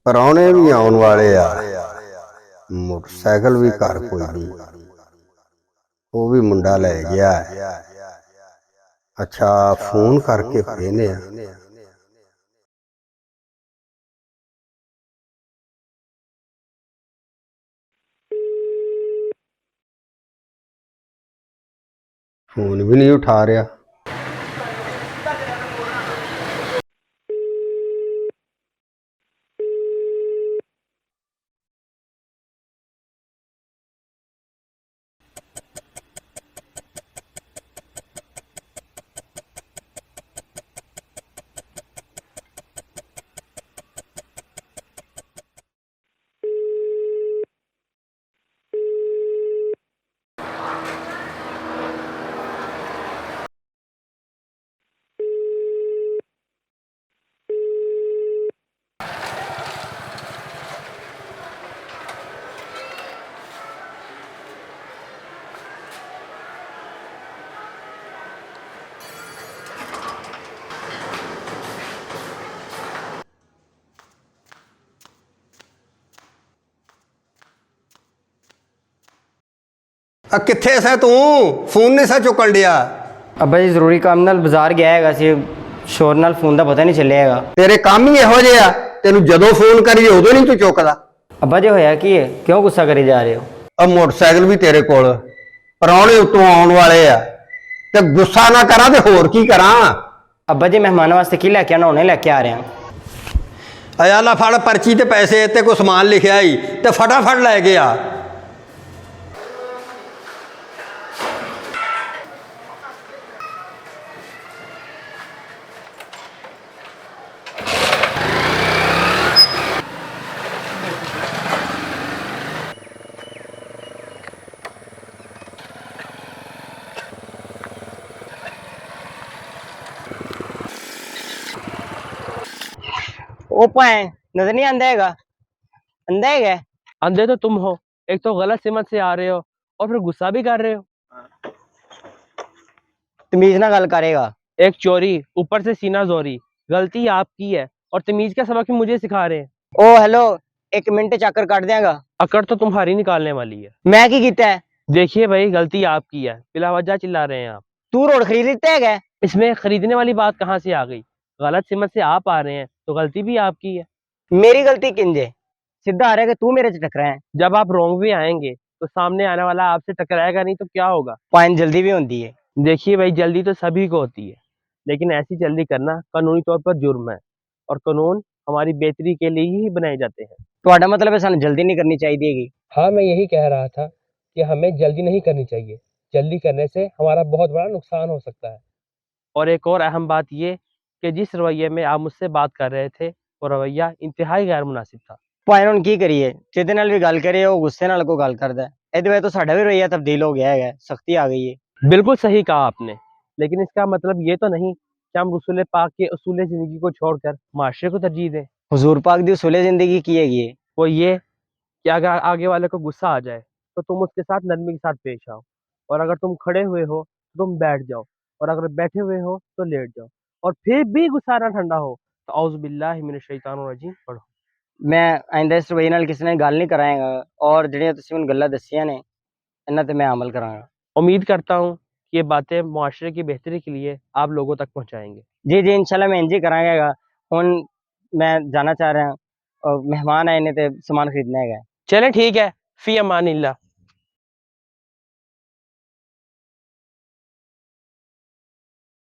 ਪ੍ਰਾਹੁਣੇ ਵੀ ਆਉਣ ਵਾਲੇ ਆ। ਮੋਟਰਸਾਈਕਲ ਵੀ ਘਰ ਕੋਈ ਨਹੀਂ, ਉਹ ਵੀ ਮੁੰਡਾ ਲੈ ਗਿਆ। ਅੱਛਾ, ਫੋਨ ਕਰਕੇ ਵੇਖਦੇ ਆ। ਫੋਨ ਵੀ ਨਹੀਂ ਉਠਾ ਰਿਹਾ। किथे सै तू? फोन नहीं सा चुकन डिया। अब्बा जी जरूरी काम नाल बाजार गया हैगा सी, शोर नाल फोन दा पता नहीं चलिया हैगा। तेरे काम ही इहो जिहा, तेनू जदों फोन करिए उदों नहीं तू चुकदा। अब्बा जी होया की है, क्यों गुस्सा करी जा रहे हो? अब मोटरसाइकिल भी तेरे कोल, परौणे उत्तों आउण वाले आ, ते गुस्सा ना करा ते होर की करा। अब्बा जी मेहमानों वास्ते की लैके आना, हुणे लैके आ रहे हैं। आया ला फड़ पर्ची ते पैसे ते कोई समान लिखिया ही ते फटाफट लै गया। ओ पाए नजर नहीं आंदा हैगा, अंधा हैगा। अंधे तो तुम हो, एक तो गलत सिमत से आ रहे हो और फिर गुस्सा भी कर रहे हो। तमीज ना गल करेगा। एक चोरी ऊपर से सीना जोरी, गलती आपकी है और तमीज का सबक भी मुझे सिखा रहे हैं। ओ हेलो, एक मिनट चक्कर काट देगा। अकड़ तो तुम्हारी निकालने वाली है। मैं की कीता है? देखिए भाई, गलती आपकी है, बिला वजह चिल्ला रहे हैं आप। तू रोड खरीद लेता हैगा? इसमें खरीदने वाली बात कहाँ से आ गई? गलत सिमत से आप आ रहे हैं तो गलती भी आपकी है। मेरी गलती किंजे? सीधा आ रहा है कि तू मेरे से टकरा है। जब आप रोंग भी आएंगे तो सामने आने वाला आपसे टकराएगा नहीं तो क्या होगा? पाइन जल्दी भी होती है। देखिए भाई, जल्दी तो सभी को होती है, लेकिन ऐसी जल्दी करना कानूनी तौर पर जुर्म है और कानून हमारी बेहतरी के लिए ही बनाए जाते हैं। ਤੁਹਾਡਾ मतलब है सानू जल्दी नहीं करनी चाहिए। हाँ, मैं यही कह रहा था कि हमें जल्दी नहीं करनी चाहिए। जल्दी करने से हमारा बहुत बड़ा नुकसान हो सकता है। और एक और अहम बात ये कि जिस रवैये में आप मुझसे बात कर रहे थे वो रवैया इंतहाई गैर मुनासिब था। ਭਾਵੇਂ ਹੁਣ ਕੀ ਕਰੀਏ, ਜਿਹਦੇ ਨਾਲ ਵੀ ਗੱਲ ਕਰੇ ਉਹ ਗੁੱਸੇ ਨਾਲ ਕੋਈ ਗੱਲ ਕਰਦਾ ਹੈ। ਇਹਦੇ ਵਿੱਚ ਤਾਂ ਸਾਡਾ ਵੀ ਰਵੱਈਆ ਤਬਦੀਲ ਹੋ ਗਿਆ ਹੈਗਾ, सख्ती आ गई है। बिल्कुल सही कहा आपने, लेकिन इसका मतलब ये तो नहीं कि हम रसूल पाक के उसूल ज़िंदगी को छोड़कर माशरे को तरजीह दें। हुजूर पाक दी उसूले जिंदगी की हैगी है। वो ये कि अगर आगे वाले को गुस्सा आ जाए तो तुम उसके साथ नरमी के साथ पेश आओ, और अगर तुम खड़े हुए हो तो तुम बैठ जाओ, और अगर बैठे हुए हो तो लेट जाओ, और फिर भी गुस्सा ना ठंडा हो तो औज़ु बिल्लाहि मिनश शैतानिर रजीम पढ़ो। मैं आइंदा इस रवैये ਨਾਲ ਕਿਸੇ ਨਾਲ ਗੱਲ ਨਹੀਂ ਕਰਾਂਗਾ और ਜਿਹੜੀਆਂ ਤੁਸੀਂ ਮੈਨੂੰ ਗੱਲਾਂ ਦੱਸੀਆਂ ਨੇ ਇਹਨਾਂ ਤੇ मैं अमल करांगा। उम्मीद करता हूँ कि ये बातें मुआशरे की बेहतरी के लिए आप लोगों तक पहुँचाएंगे। जी जी इंशाल्लाह मैं इंज ही करांगा। ਹੁਣ मैं जाना चाह रहा और मेहमान आए ने ते सामान खरीदना है। चलें ठीक है, फ़ी अमानिल्लाह।